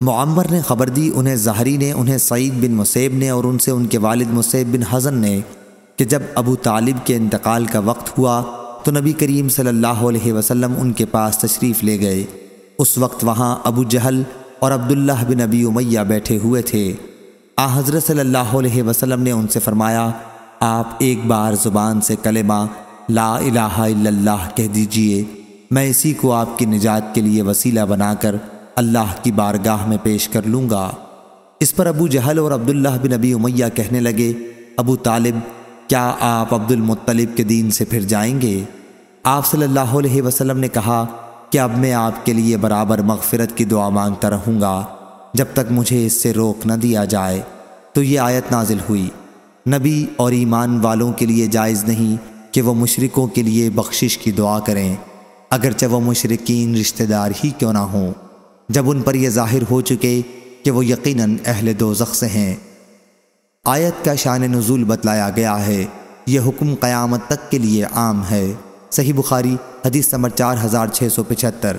معمر نے خبر دی، انہیں زہری نے، انہیں سعید بن مسیب نے اور ان سے ان کے والد مسیب بن حزن نے کہ جب ابو طالب کے انتقال کا وقت ہوا تو نبی کریم صلی اللہ علیہ وسلم ان کے پاس تشریف لے گئے۔ اس وقت وہاں ابو جہل اور عبداللہ بن ابی امیہ بیٹھے ہوئے تھے۔ حضرت صلی اللہ علیہ وسلم نے ان سے فرمایا، آپ ایک بار زبان سے کلمہ لا الہ الا اللہ کہہ دیجئے، میں اسی کو آپ کی نجات کے لیے وسیلہ بنا کر اللہ کی بارگاہ میں پیش کر لوں گا۔ اس پر ابو جہل اور عبداللہ بن ابی امیہ کہنے لگے، ابو طالب، کیا آپ عبد المطلب کے دین سے پھر جائیں گے؟ آپ صلی اللہ علیہ وسلم نے کہا کہ اب میں آپ کے لیے برابر مغفرت کی دعا مانگتا رہوں گا جب تک مجھے اس سے روک نہ دیا جائے۔ تو یہ آیت نازل ہوئی، نبی اور ایمان والوں کے لیے جائز نہیں کہ وہ مشرکوں کے لیے بخشش کی دعا کریں، اگرچہ وہ مشرکین رشتہ دار ہی کیوں نہ ہوں، جب ان پر یہ ظاہر ہو چکے کہ وہ یقیناً اہل دوزخ سے ہیں۔ آیت کا شان نزول بتلایا گیا ہے، یہ حکم قیامت تک کے لیے عام ہے۔ صحیح بخاری حدیث نمبر 4675۔